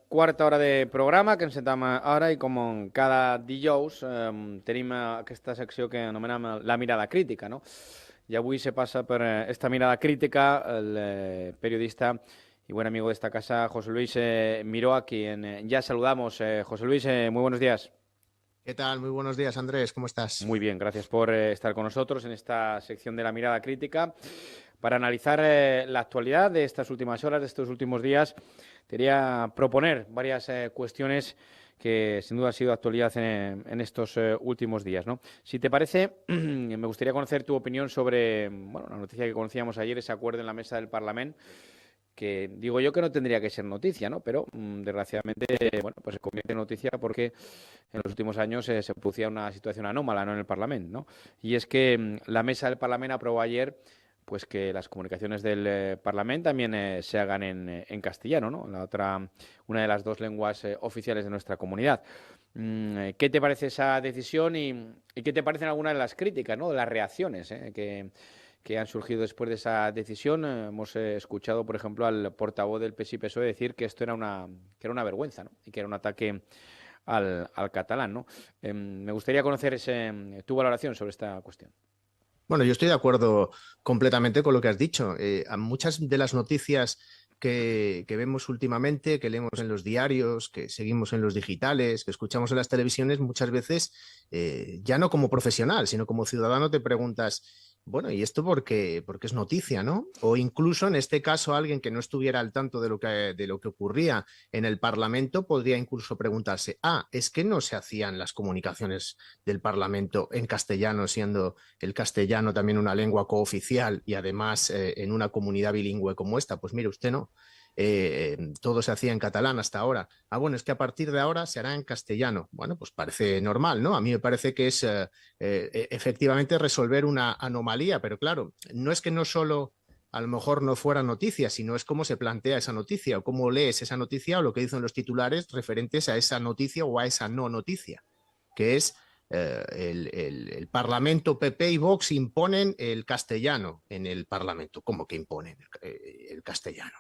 Quarta hora de programa que ens sentam ara i com en cada dijous tenim aquesta secció que anomenem la mirada crítica, no? I avui se passa per esta mirada crítica el periodista y buen amigo de esta casa, José Luis Miró, a quien ya saludamos. José Luis, muy buenos días. ¿Qué tal? Muy buenos días, Andrés. ¿Cómo estás? Muy bien, gracias por estar con nosotros en esta sección de la mirada crítica para analizar la actualidad de estas últimas horas, de estos últimos días. Quería proponer varias cuestiones que sin duda han sido actualidad en estos últimos días, ¿no? Si te parece, me gustaría conocer tu opinión sobre, bueno, la noticia que conocíamos ayer, ese acuerdo en la mesa del Parlamento, que digo yo que no tendría que ser noticia, ¿no? Pero desgraciadamente, bueno, pues se convierte en noticia porque en los últimos años se producía una situación anómala, ¿no?, en el Parlamento, ¿no? Y es que la mesa del Parlamento aprobó ayer pues que las comunicaciones del Parlamento también se hagan en castellano, ¿no? Una de las dos lenguas oficiales de nuestra comunidad. ¿Qué te parece esa decisión y qué te parecen algunas de las críticas, ¿no?, de las reacciones que han surgido después de esa decisión? Hemos escuchado, por ejemplo, al portavoz del PSI PSOE decir que esto era que era una vergüenza, ¿no?, y que era un ataque al catalán, ¿no? Me gustaría conocer tu valoración sobre esta cuestión. Bueno, yo estoy de acuerdo completamente con lo que has dicho. A muchas de las noticias que vemos últimamente, que leemos en los diarios, que seguimos en los digitales, que escuchamos en las televisiones, muchas veces, ya no como profesional, sino como ciudadano, te preguntas, bueno, ¿y esto por qué es noticia, no? O incluso en este caso, alguien que no estuviera al tanto de lo que ocurría en el Parlamento podría incluso preguntarse, ¿es que no se hacían las comunicaciones del Parlamento en castellano, siendo el castellano también una lengua cooficial y además en una comunidad bilingüe como esta? Pues mire usted, no. Todo se hacía en catalán hasta ahora. Bueno, es que a partir de ahora se hará en castellano. Bueno, pues parece normal, ¿no? A mí me parece que es efectivamente resolver una anomalía, pero claro, no es que no solo a lo mejor no fuera noticia, sino es cómo se plantea esa noticia o cómo lees esa noticia o lo que dicen los titulares referentes a esa noticia o a esa no noticia, que es el Parlamento PP y Vox imponen el castellano en el Parlamento. ¿Cómo que imponen el castellano?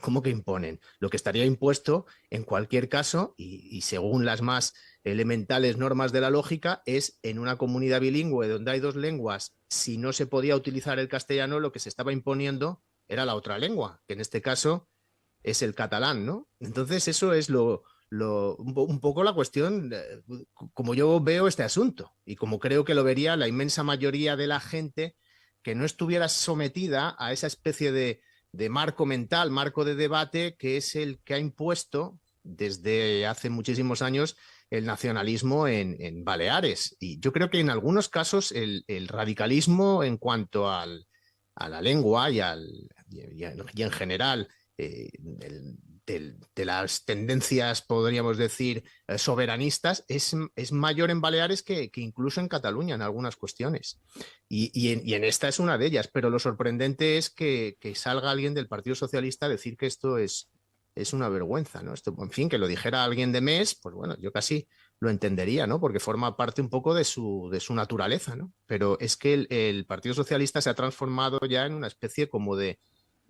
¿Cómo que imponen? Lo que estaría impuesto en cualquier caso, y según las más elementales normas de la lógica, es en una comunidad bilingüe donde hay dos lenguas, si no se podía utilizar el castellano, lo que se estaba imponiendo era la otra lengua, que en este caso es el catalán, ¿no? Entonces eso es un poco la cuestión, como yo veo este asunto y como creo que lo vería la inmensa mayoría de la gente que no estuviera sometida a esa especie de marco mental, marco de debate, que es el que ha impuesto desde hace muchísimos años el nacionalismo en Baleares. Y yo creo que en algunos casos el radicalismo en cuanto a la lengua y en general de las tendencias, podríamos decir, soberanistas, es mayor en Baleares que incluso en Cataluña en algunas cuestiones. Y en esta es una de ellas, pero lo sorprendente es que salga alguien del Partido Socialista a decir que esto es una vergüenza, ¿no? Esto, en fin, que lo dijera alguien de MES, pues bueno, yo casi lo entendería, ¿no? Porque forma parte un poco de su naturaleza, ¿no? Pero es que el Partido Socialista se ha transformado ya en una especie como de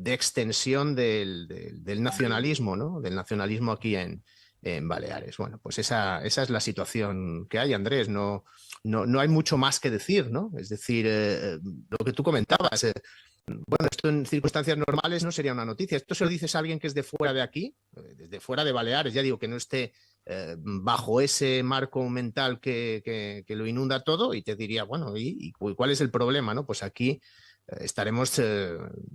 extensión del nacionalismo, ¿no? Del nacionalismo aquí en Baleares. Bueno, pues esa es la situación que hay, Andrés. No hay mucho más que decir, ¿no? Es decir, lo que tú comentabas, bueno, esto en circunstancias normales no sería una noticia. Esto se lo dices a alguien que es de fuera de aquí, desde fuera de Baleares, ya digo, que no esté bajo ese marco mental que lo inunda todo, y te diría, bueno, ¿y cuál es el problema, no? Pues aquí estaremos,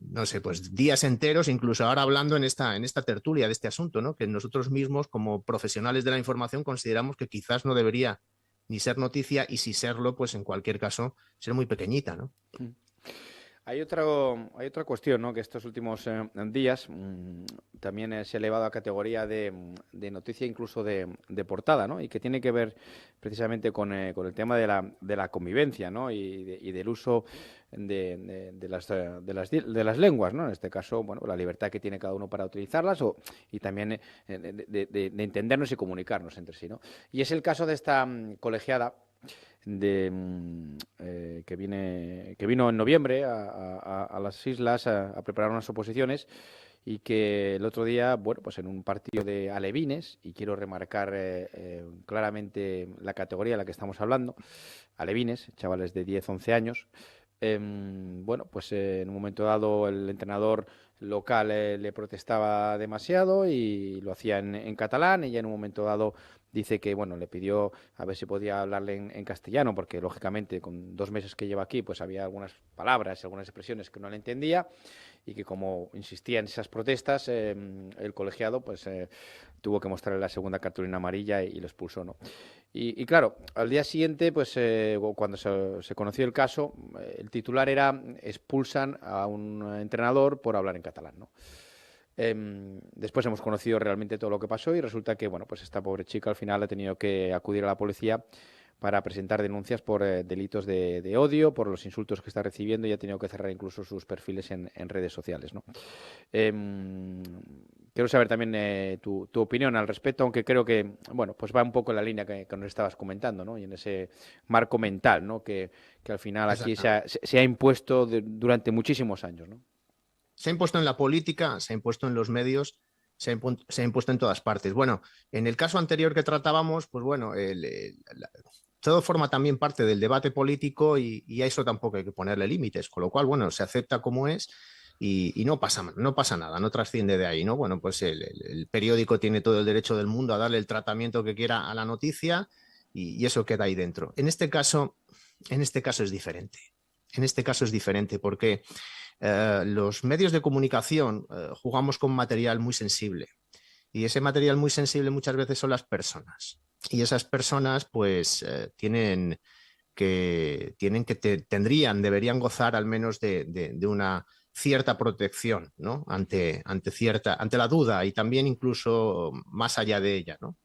no sé, pues días enteros, incluso ahora hablando en esta tertulia de este asunto, ¿no? Que nosotros mismos, como profesionales de la información, consideramos que quizás no debería ni ser noticia, y si serlo, pues en cualquier caso, ser muy pequeñita, ¿no? Hay otra cuestión, ¿no?, que estos últimos días también se ha elevado a categoría de noticia, incluso de portada, ¿no? Y que tiene que ver precisamente con el tema de la convivencia, ¿no? Y del uso de las lenguas, ¿no? En este caso, bueno, la libertad que tiene cada uno para utilizarlas y también de entendernos y comunicarnos entre sí, ¿no? Y es el caso de esta colegiada que vino en noviembre a las islas a preparar unas oposiciones y que el otro día, bueno, pues en un partido de alevines, y quiero remarcar claramente la categoría de la que estamos hablando, alevines, chavales de 10, 11 años, bueno, pues en un momento dado el entrenador local le protestaba demasiado y lo hacía en catalán. Ella en un momento dado dice que, bueno, le pidió a ver si podía hablarle en castellano, porque lógicamente con 2 meses que lleva aquí, pues había algunas palabras, algunas expresiones que no le entendía, y que como insistía en esas protestas, el colegiado pues tuvo que mostrarle la segunda cartulina amarilla y lo expulsó, ¿no? Y claro, al día siguiente, pues cuando se conoció el caso, el titular era expulsan a un entrenador por hablar en catalán, ¿no? Después hemos conocido realmente todo lo que pasó y resulta que, bueno, pues esta pobre chica al final ha tenido que acudir a la policía para presentar denuncias por delitos de odio, por los insultos que está recibiendo, y ha tenido que cerrar incluso sus perfiles en redes sociales, ¿no? Em, Quiero saber también tu opinión al respecto, aunque creo que, bueno, pues va un poco en la línea que nos estabas comentando, ¿no? Y en ese marco mental, ¿no? Que al final aquí Exactamente. se ha impuesto durante muchísimos años, ¿no? Se ha impuesto en la política, se ha impuesto en los medios, se ha impuesto en todas partes. Bueno, en el caso anterior que tratábamos, pues bueno, todo forma también parte del debate político y a eso tampoco hay que ponerle límites, con lo cual, bueno, se acepta como es y no pasa nada, no trasciende de ahí, ¿no? Bueno, pues el periódico tiene todo el derecho del mundo a darle el tratamiento que quiera a la noticia y eso queda ahí dentro. En este caso es diferente. En este caso es diferente porque los medios de comunicación jugamos con material muy sensible y ese material muy sensible muchas veces son las personas y esas personas pues deberían gozar al menos de una cierta protección, ¿no? Ante la duda y también incluso más allá de ella, ¿no?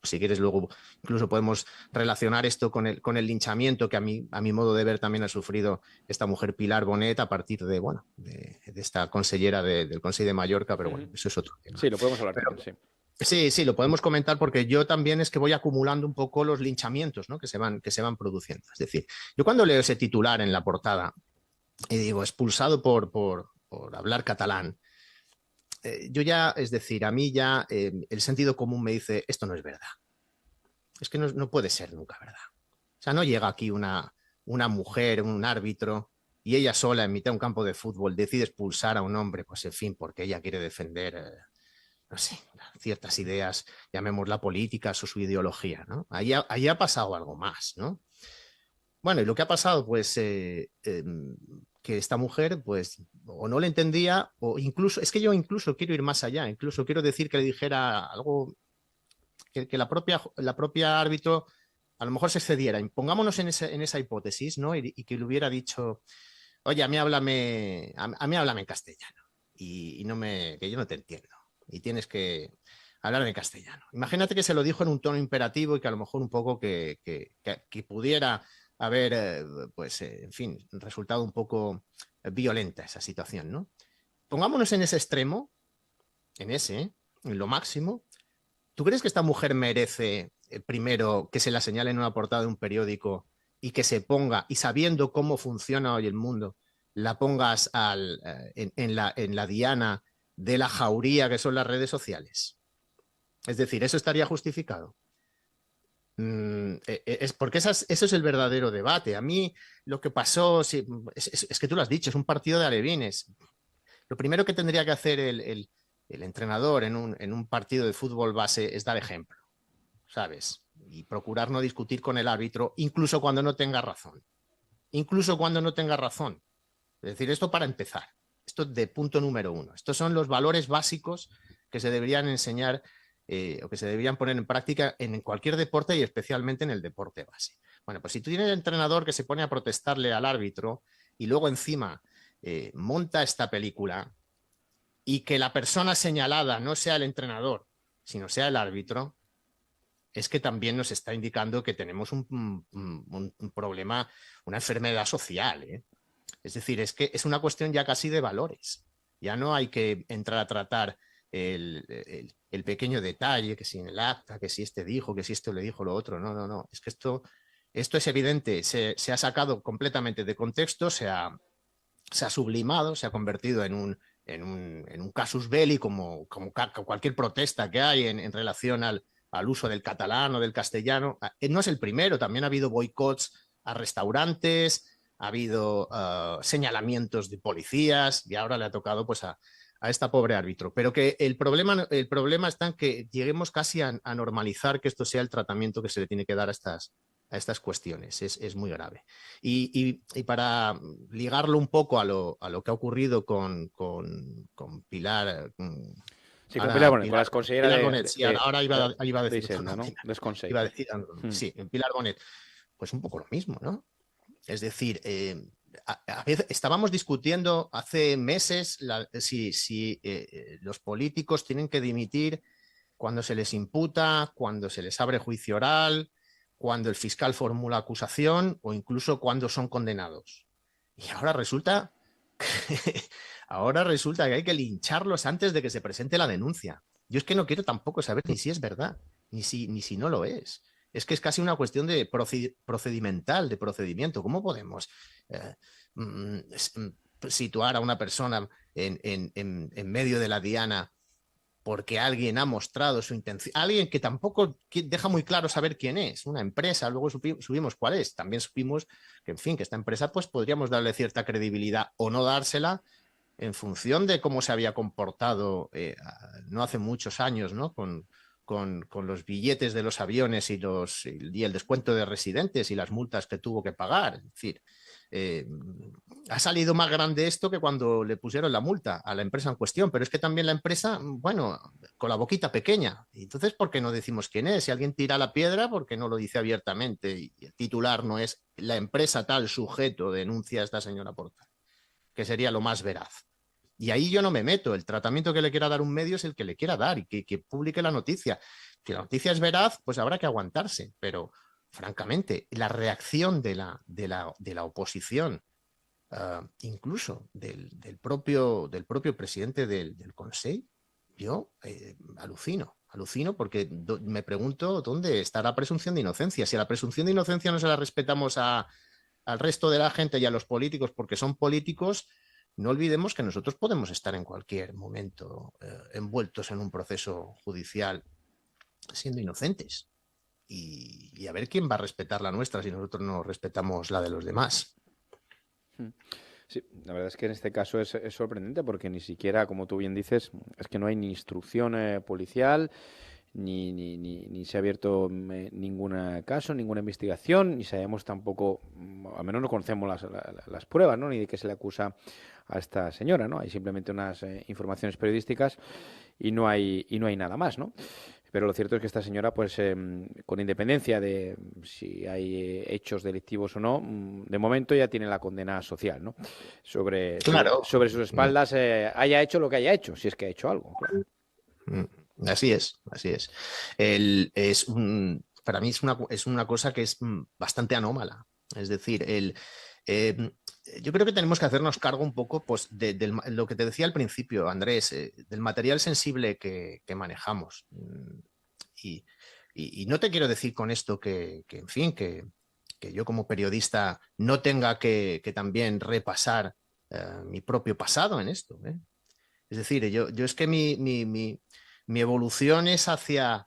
Si quieres luego incluso podemos relacionar esto con el linchamiento que a mi modo de ver también ha sufrido esta mujer Pilar Bonet a partir de, bueno, de esta consellera del Consejo de Mallorca, pero bueno, Ujú. eso es otro tema. Sí, lo podemos hablar Pero, también, sí. sí, sí, lo podemos comentar porque yo también es que voy acumulando un poco los linchamientos, ¿no? que se van produciendo. Es decir, yo cuando leo ese titular en la portada y digo expulsado por hablar catalán, yo ya, es decir, a mí ya el sentido común me dice, esto no es verdad. Es que no puede ser nunca verdad. O sea, no llega aquí una mujer, un árbitro, y ella sola en mitad de un campo de fútbol decide expulsar a un hombre, pues en fin, porque ella quiere defender no sé, ciertas ideas, llamémosla políticas o su ideología, ¿no? Ahí ha pasado algo más, ¿no? Bueno, y lo que ha pasado, pues, que esta mujer, pues, o no le entendía, o incluso, es que yo incluso quiero ir más allá, incluso quiero decir que le dijera algo, que la propia árbitro a lo mejor se excediera. Y pongámonos en esa hipótesis, ¿no? Y que le hubiera dicho, oye, a mí háblame en castellano, y que yo no te entiendo, y tienes que hablar en castellano. Imagínate que se lo dijo en un tono imperativo y que a lo mejor un poco que pudiera haber, pues, en fin, resultado un poco violenta esa situación, ¿no? Pongámonos en ese extremo, en lo máximo. ¿Tú crees que esta mujer merece, primero, que se la señale en una portada de un periódico y que se ponga, y sabiendo cómo funciona hoy el mundo, la pongas en la diana de la jauría que son las redes sociales? Es decir, ¿eso estaría justificado? Es porque eso es el verdadero debate. A mí lo que pasó, sí, es que tú lo has dicho, es un partido de alevines. Lo primero que tendría que hacer el entrenador en un partido de fútbol base es dar ejemplo, ¿sabes? Y procurar no discutir con el árbitro, incluso cuando no tenga razón. Incluso cuando no tenga razón. Es decir, esto para empezar. Esto de punto número uno. Estos son los valores básicos que se deberían enseñar o que se deberían poner en práctica en cualquier deporte y especialmente en el deporte base. Bueno, pues si tú tienes el entrenador que se pone a protestarle al árbitro y luego encima monta esta película y que la persona señalada no sea el entrenador, sino sea el árbitro, es que también nos está indicando que tenemos un problema, una enfermedad social, ¿eh? Es decir, es que es una cuestión ya casi de valores. Ya no hay que entrar a tratar el pequeño detalle, que si en el acta, que si este dijo, que si esto le dijo lo otro. No, no, no. Es que esto es evidente. Se ha sacado completamente de contexto, se ha sublimado, se ha convertido en un casus belli como cualquier protesta que hay en relación al uso del catalán o del castellano. No es el primero, también ha habido boicots a restaurantes, ha habido señalamientos de policías y ahora le ha tocado pues a esta pobre árbitro. Pero que el problema está en que lleguemos casi a normalizar que esto sea el tratamiento que se le tiene que dar a estas cuestiones. Es muy grave. Y para ligarlo un poco a lo que ha ocurrido con Pilar. Sí, con Pilar Bonet, con las consejeras Pilar Bonet, sí, ahora iba a decir Hisenda, ¿no? iba a decir, sí, en Pilar Bonet, pues un poco lo mismo, ¿no? Es decir, a veces estábamos discutiendo hace meses si los políticos tienen que dimitir cuando se les imputa, cuando se les abre juicio oral, cuando el fiscal formula acusación o incluso cuando son condenados. Y ahora resulta que hay que lincharlos antes de que se presente la denuncia. Yo es que no quiero tampoco saber ni si es verdad, ni si no lo es. Es que es casi una cuestión de procedimental, de procedimiento. ¿Cómo podemos situar a una persona en medio de la diana porque alguien ha mostrado su intención? Alguien que tampoco deja muy claro saber quién es. Una empresa, luego subimos cuál es. También supimos que, en fin, que esta empresa pues podríamos darle cierta credibilidad o no dársela en función de cómo se había comportado no hace muchos años, ¿no? Con los billetes de los aviones y el descuento de residentes y las multas que tuvo que pagar. Es decir, ha salido más grande esto que cuando le pusieron la multa a la empresa en cuestión, pero es que también la empresa, bueno, con la boquita pequeña. Entonces, ¿por qué no decimos quién es? Si alguien tira la piedra, ¿por qué no lo dice abiertamente? Y el titular no es la empresa tal sujeto denuncia a esta señora Portal, que sería lo más veraz. Y ahí yo no me meto. El tratamiento que le quiera dar un medio es el que le quiera dar y que publique la noticia. Si la noticia es veraz, pues habrá que aguantarse. Pero, francamente, la reacción de la oposición, incluso del propio presidente del Consejo, yo alucino porque me pregunto dónde está la presunción de inocencia. Si a la presunción de inocencia no se la respetamos al resto de la gente y a los políticos porque son políticos, no olvidemos que nosotros podemos estar en cualquier momento envueltos en un proceso judicial siendo inocentes. Y a ver quién va a respetar la nuestra si nosotros no respetamos la de los demás. Sí, la verdad es que en este caso es sorprendente porque ni siquiera, como tú bien dices, es que no hay ni instrucción policial, ni se ha abierto ningún caso, ninguna investigación, ni sabemos tampoco, al menos no conocemos las pruebas, ¿no? Ni de qué se le acusa a esta señora, ¿no? Hay simplemente unas informaciones periodísticas y no hay nada más, ¿no? Pero lo cierto es que esta señora, pues, con independencia de si hay hechos delictivos o no, de momento ya tiene la condena social, ¿no? Sobre sus espaldas, haya hecho lo que haya hecho, si es que ha hecho algo, claro. Así es. Para mí es una cosa que es bastante anómala. Es decir, yo creo que tenemos que hacernos cargo un poco pues, de lo que te decía al principio, Andrés, del material sensible que manejamos. Y no te quiero decir con esto en fin, que yo como periodista no tenga que también repasar mi propio pasado en esto. Es decir, yo es que mi evolución es hacia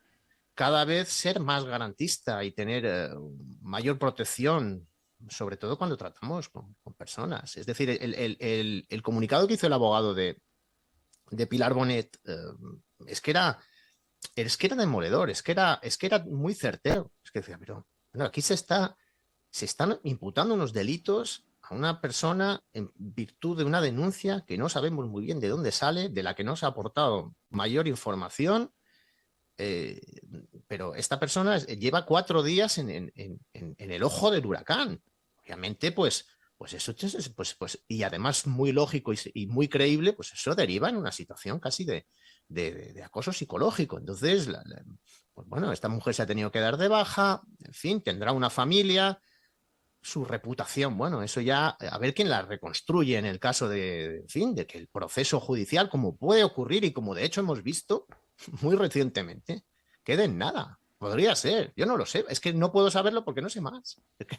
cada vez ser más garantista y tener mayor protección, sobre todo cuando tratamos con personas. Es decir, el comunicado que hizo el abogado de Pilar Bonet es que era demoledor, es que era muy certero. Es que decía, pero bueno, aquí se están imputando unos delitos a una persona en virtud de una denuncia que no sabemos muy bien de dónde sale, de la que no se ha aportado mayor información. Pero esta persona lleva 4 días en el ojo del huracán. Obviamente, pues eso, y además muy lógico y muy creíble, pues eso deriva en una situación casi de acoso psicológico. Entonces, pues bueno, esta mujer se ha tenido que dar de baja, en fin, tendrá una familia, su reputación, bueno, eso ya, a ver quién la reconstruye en el caso en fin, de que el proceso judicial, como puede ocurrir y como de hecho hemos visto muy recientemente, quede en nada. Podría ser, yo no lo sé, es que no puedo saberlo porque no sé más, es que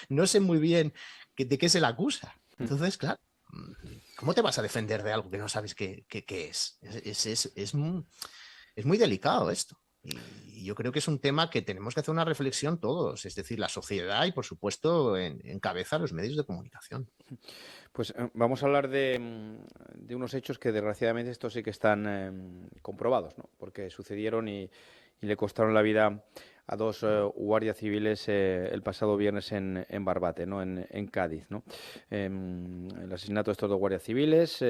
no sé muy bien de qué se le acusa. Entonces, claro, ¿cómo te vas a defender de algo que no sabes qué es? Es muy delicado esto. Y yo creo que es un tema que tenemos que hacer una reflexión todos, es decir, la sociedad y, por supuesto, en cabeza los medios de comunicación. Pues vamos a hablar de unos hechos que desgraciadamente estos sí que están comprobados, ¿no? Porque sucedieron y le costaron la vida a dos guardias civiles el pasado viernes en Barbate, ¿no? En Cádiz, ¿no? El asesinato de estos dos guardias civiles,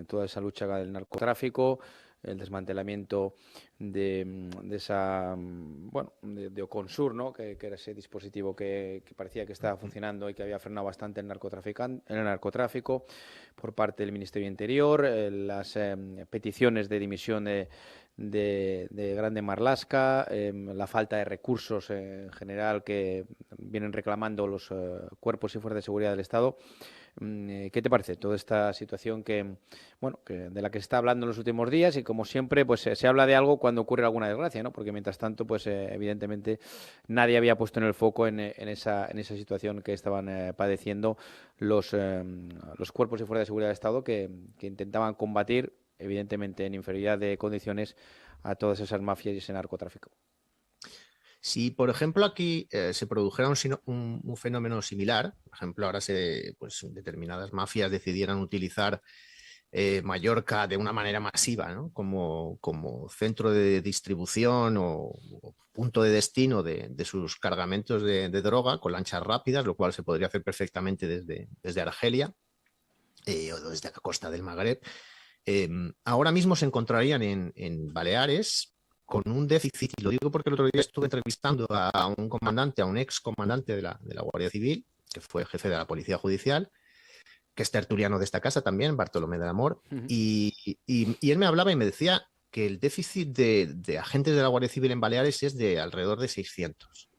toda esa lucha del narcotráfico, el desmantelamiento de esa, bueno, de Oconsur, ¿no? Que era ese dispositivo que parecía que estaba funcionando y que había frenado bastante el narcotráfico por parte del Ministerio de Interior, las peticiones de dimisión de Grande Marlaska, la falta de recursos en general que vienen reclamando los cuerpos y fuerzas de seguridad del Estado. ¿Qué te parece toda esta situación de la que se está hablando en los últimos días? Y como siempre, pues se habla de algo cuando ocurre alguna desgracia, ¿no? Porque mientras tanto, pues evidentemente nadie había puesto en el foco en esa situación que estaban padeciendo los cuerpos y fuerzas de seguridad del Estado que intentaban combatir, evidentemente en inferioridad de condiciones, a todas esas mafias y ese narcotráfico. Si, por ejemplo, aquí se produjera un fenómeno similar, por ejemplo, ahora pues, determinadas mafias decidieran utilizar Mallorca de una manera masiva, ¿no? como centro de distribución o punto de destino de sus cargamentos de droga con lanchas rápidas, lo cual se podría hacer perfectamente desde Argelia o desde la costa del Magreb. Ahora mismo se encontrarían en Baleares con un déficit, y lo digo porque el otro día estuve entrevistando a un comandante, a un ex comandante de la Guardia Civil, que fue jefe de la Policía Judicial, que es tertuliano de esta casa también, Bartolomé del Amor, y él me hablaba y me decía que el déficit de agentes de la Guardia Civil en Baleares es de alrededor de 600.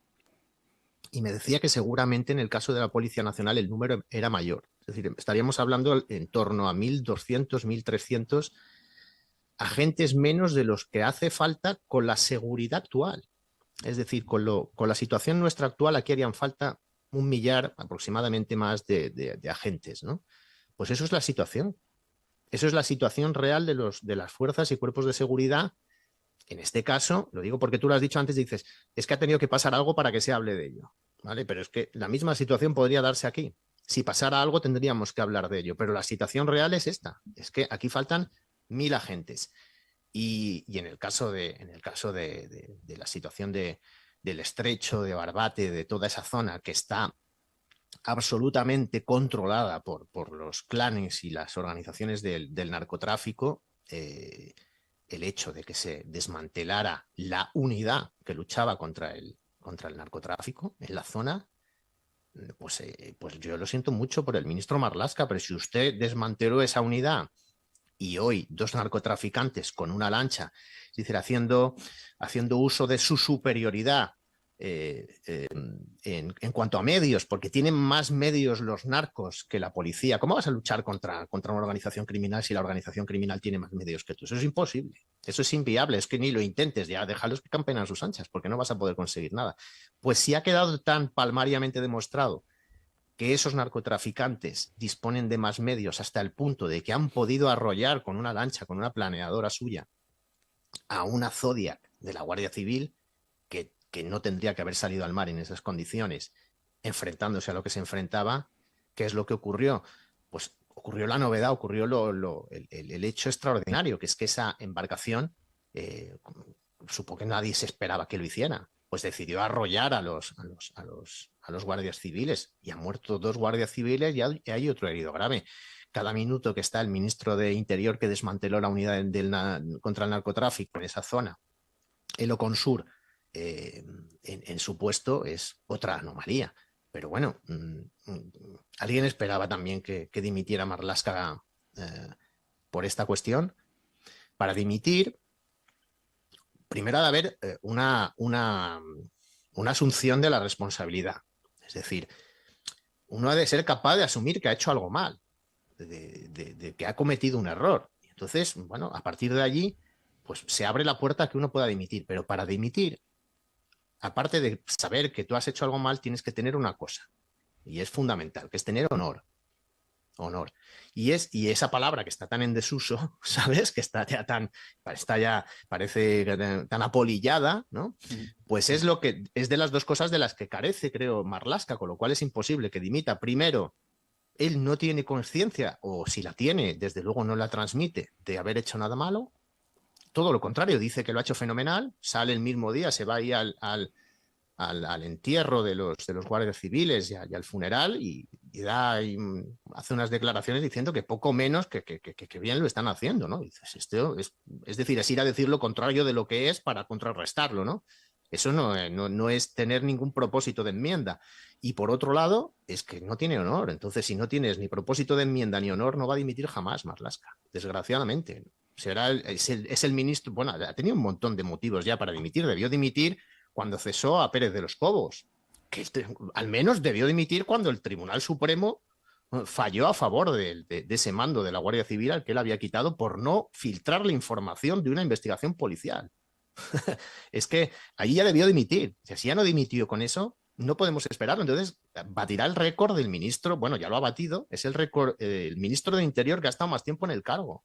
Y me decía que seguramente en el caso de la Policía Nacional el número era mayor. Es decir, estaríamos hablando en torno a 1.200, 1.300 agentes menos de los que hace falta con la seguridad actual. Es decir, con la situación nuestra actual, aquí harían falta 1 millar aproximadamente más de agentes, ¿no? Pues eso es la situación. Eso es la situación real de las fuerzas y cuerpos de seguridad. En este caso, lo digo porque tú lo has dicho antes, dices, es que ha tenido que pasar algo para que se hable de ello, ¿vale? Pero es que la misma situación podría darse aquí. Si pasara algo, tendríamos que hablar de ello, pero la situación real es esta, es que aquí faltan 1.000 agentes. Y en el caso de la situación del estrecho, de Barbate, de toda esa zona que está absolutamente controlada por los clanes y las organizaciones del narcotráfico, el hecho de que se desmantelara la unidad que luchaba contra el narcotráfico en la zona, pues yo lo siento mucho por el ministro Marlaska, pero si usted desmanteló esa unidad y hoy dos narcotraficantes con una lancha, es decir, haciendo uso de su superioridad en cuanto a medios, porque tienen más medios los narcos que la policía. ¿Cómo vas a luchar contra una organización criminal si la organización criminal tiene más medios que tú? Eso es imposible, eso es inviable, es que ni lo intentes, ya déjalos que campen a sus anchas, porque no vas a poder conseguir nada. Pues si ha quedado tan palmariamente demostrado que esos narcotraficantes disponen de más medios hasta el punto de que han podido arrollar con una lancha, con una planeadora suya, a una Zodiac de la Guardia Civil que no tendría que haber salido al mar en esas condiciones, enfrentándose a lo que se enfrentaba. ¿Qué es lo que ocurrió? Pues ocurrió la novedad, ocurrió el hecho extraordinario, que es que esa embarcación, supongo que nadie se esperaba que lo hiciera, pues decidió arrollar a los guardias civiles, y han muerto 2 guardias civiles y hay otro herido grave. Cada minuto que está el ministro de Interior, que desmanteló la unidad contra el narcotráfico en esa zona, el Oconsur, en su puesto, es otra anomalía. Pero bueno, alguien esperaba también que dimitiera Marlaska por esta cuestión. Para dimitir, primero ha de haber una asunción de la responsabilidad. Es decir, uno ha de ser capaz de asumir que ha hecho algo mal, de que ha cometido un error. Entonces, bueno, a partir de allí, pues se abre la puerta a que uno pueda dimitir. Pero para dimitir, aparte de saber que tú has hecho algo mal, tienes que tener una cosa, y es fundamental, que es tener honor. honor. Y esa palabra que está tan en desuso, ¿sabes? Que está ya parece tan apolillada, ¿no? Pues es de las dos cosas de las que carece, creo, Marlaska, con lo cual es imposible que dimita. Primero, él no tiene conciencia, o si la tiene, desde luego no la transmite, de haber hecho nada malo. Todo lo contrario, dice que lo ha hecho fenomenal, sale el mismo día, se va ahí al entierro de los guardias civiles y al funeral y hace unas declaraciones diciendo que poco menos que bien lo están haciendo, ¿no? Y dices, es decir, es ir a decir lo contrario de lo que es para contrarrestarlo, ¿no? Eso no es tener ningún propósito de enmienda. Y por otro lado, es que no tiene honor. Entonces, si no tienes ni propósito de enmienda ni honor, no va a dimitir jamás Marlaska, desgraciadamente. Es el ministro, bueno, ha tenido un montón de motivos ya para dimitir. Debió dimitir cuando cesó a Pérez de los Cobos, que al menos debió dimitir cuando el Tribunal Supremo falló a favor de ese mando de la Guardia Civil al que él había quitado por no filtrar la información de una investigación policial. Es que allí ya debió dimitir. Si ya no dimitió con eso, no podemos esperarlo. Entonces, batirá el récord del ministro, bueno, ya lo ha batido, es el récord, el ministro de Interior que ha estado más tiempo en el cargo.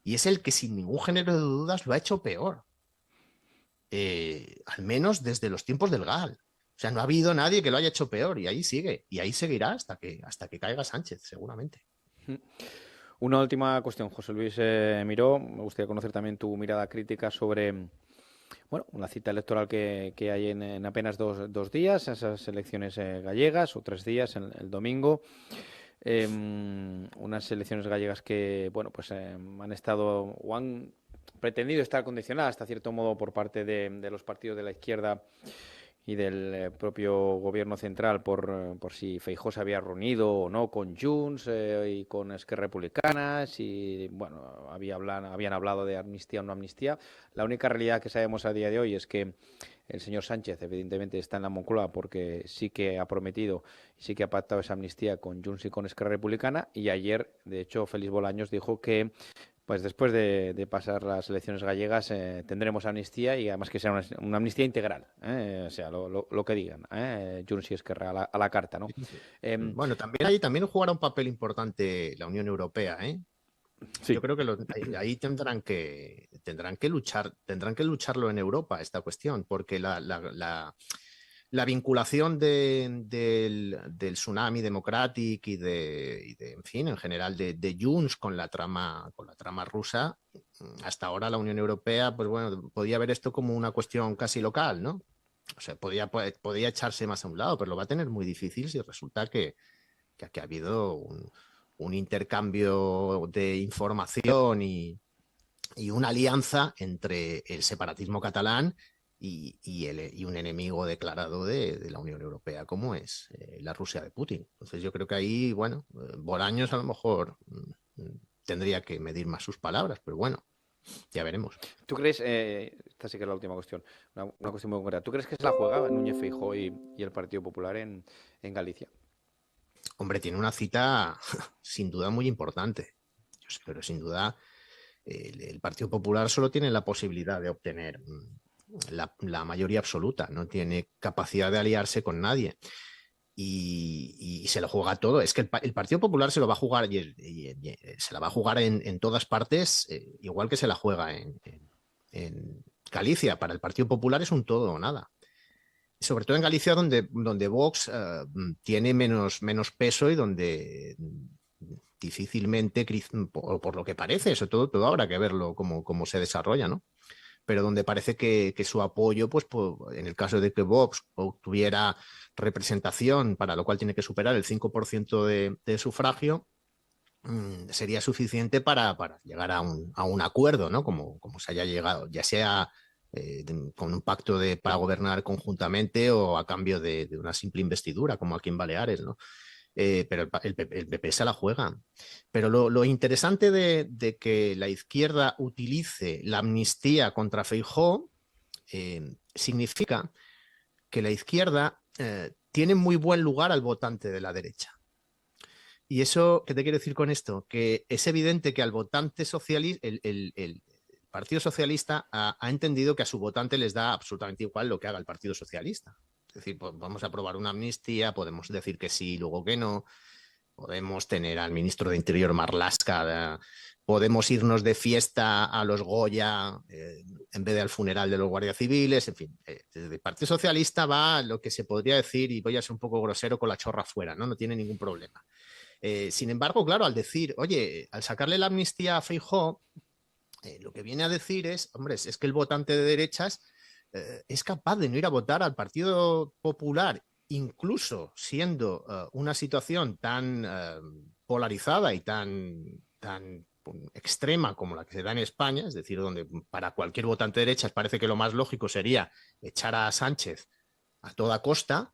Y es el que sin ningún género de dudas lo ha hecho peor. Al menos desde los tiempos del GAL. O sea, no ha habido nadie que lo haya hecho peor y ahí sigue. Y ahí seguirá hasta que caiga Sánchez, seguramente. Una última cuestión, José Luis Miró. Me gustaría conocer también tu mirada crítica sobre la cita electoral que hay en apenas dos días, esas elecciones gallegas, o 3 días, el domingo. Unas elecciones gallegas que, han estado o han pretendido estar condicionadas hasta cierto modo por parte de los partidos de la izquierda y del propio gobierno central por si Feijóo se había reunido o no con Junts y con Esquerra Republicana, si habían hablado de amnistía o no amnistía. La única realidad que sabemos a día de hoy es que el señor Sánchez evidentemente está en la Moncloa porque sí que ha prometido y sí que ha pactado esa amnistía con Junts y con Esquerra Republicana, y ayer, de hecho, Félix Bolaños dijo que pues después de pasar las elecciones gallegas tendremos amnistía, y además que sea una amnistía integral, o sea, lo que digan, Junts y Esquerra a la carta, ¿no? Bueno, también jugará un papel importante la Unión Europea, ¿eh? Sí. Yo creo que ahí tendrán que lucharlo en Europa, esta cuestión, porque la vinculación del Tsunami Democratic y en fin, en general, de Junts con la trama rusa, hasta ahora la Unión Europea, pues bueno, podía ver esto como una cuestión casi local, ¿no? O sea, podía echarse más a un lado, pero lo va a tener muy difícil si resulta que ha habido un intercambio de información y una alianza entre el separatismo catalán y un enemigo declarado de la Unión Europea, como es la Rusia de Putin. Entonces yo creo que ahí, Bolaños a lo mejor tendría que medir más sus palabras, pero bueno, ya veremos. ¿Tú crees, esta sí que es la última cuestión, una cuestión muy concreta, ¿tú crees que se la juega Núñez Feijóo y el Partido Popular en Galicia? Hombre, tiene una cita sin duda muy importante, pero sin duda el Partido Popular solo tiene la posibilidad de obtener la mayoría absoluta, no tiene capacidad de aliarse con nadie y se lo juega todo. Es que el Partido Popular se lo va a jugar y se la va a jugar en todas partes, igual que se la juega en Galicia. Para el Partido Popular es un todo o nada. Sobre todo en Galicia, donde Vox tiene menos peso y donde difícilmente, por lo que parece, eso todo habrá que verlo cómo se desarrolla, ¿no? Pero donde parece que su apoyo, pues en el caso de que Vox obtuviera representación, para lo cual tiene que superar el 5% de sufragio, sería suficiente para llegar a un acuerdo, ¿no? Como se haya llegado, ya sea con un pacto para gobernar conjuntamente o a cambio de una simple investidura, como aquí en Baleares, ¿no? Pero el PP se la juega. Pero lo interesante de que la izquierda utilice la amnistía contra Feijóo significa que la izquierda tiene muy buen lugar al votante de la derecha. ¿Y eso qué te quiero decir con esto? Que es evidente que al votante socialista, el Partido Socialista ha entendido que a su votante les da absolutamente igual lo que haga el Partido Socialista. Es decir, pues vamos a aprobar una amnistía, podemos decir que sí, luego que no, podemos tener al ministro de Interior Marlaska, podemos irnos de fiesta a los Goya en vez de al funeral de los guardias civiles, en fin, desde el Partido Socialista va lo que se podría decir, y voy a ser un poco grosero, con la chorra fuera, ¿no? No tiene ningún problema. Sin embargo, claro, al decir, oye, al sacarle la amnistía a Feijóo, lo que viene a decir es, hombre, es que el votante de derechas es capaz de no ir a votar al Partido Popular, incluso siendo una situación tan polarizada y tan extrema como la que se da en España, es decir, donde para cualquier votante de derechas parece que lo más lógico sería echar a Sánchez a toda costa.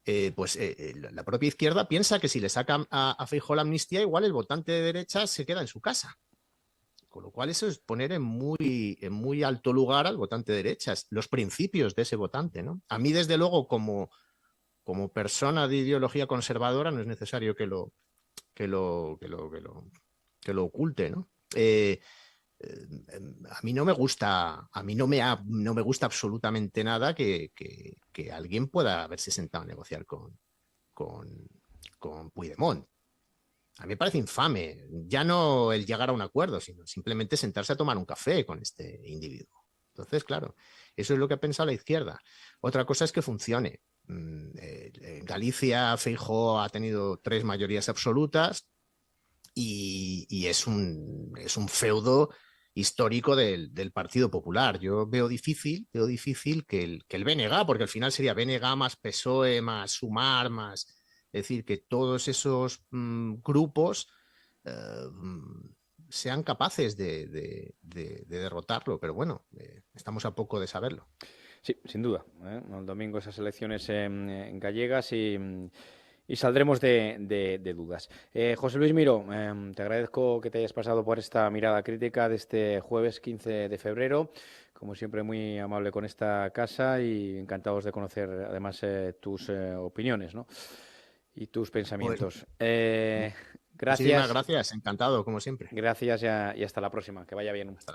La propia izquierda piensa que si le sacan a Feijóo la amnistía, igual el votante de derechas se queda en su casa. Con lo cual eso es poner en muy alto lugar al votante de derechas, los principios de ese votante, ¿no? A mí, desde luego, como persona de ideología conservadora, no es necesario que lo oculte, ¿no? A mí no me gusta, no me gusta absolutamente nada que alguien pueda haberse sentado a negociar con Puigdemont. A mí me parece infame, ya no el llegar a un acuerdo, sino simplemente sentarse a tomar un café con este individuo. Entonces, claro, eso es lo que ha pensado la izquierda. Otra cosa es que funcione. En Galicia, Feijóo ha tenido 3 mayorías absolutas y es un feudo histórico del Partido Popular. Yo veo difícil que el BNG, porque al final sería BNG más PSOE, más Sumar, más... Es decir, que todos esos grupos sean capaces de derrotarlo, pero bueno, estamos a poco de saberlo. Sí, sin duda. El domingo esas elecciones gallegas y saldremos de dudas. José Luis Miró, te agradezco que te hayas pasado por esta mirada crítica de este jueves 15 de febrero. Como siempre, muy amable con esta casa y encantados de conocer además tus opiniones, ¿no? Y tus pensamientos. Pues, Gracias. muchísimas gracias, encantado, como siempre. Gracias y hasta la próxima. Que vaya bien. Hasta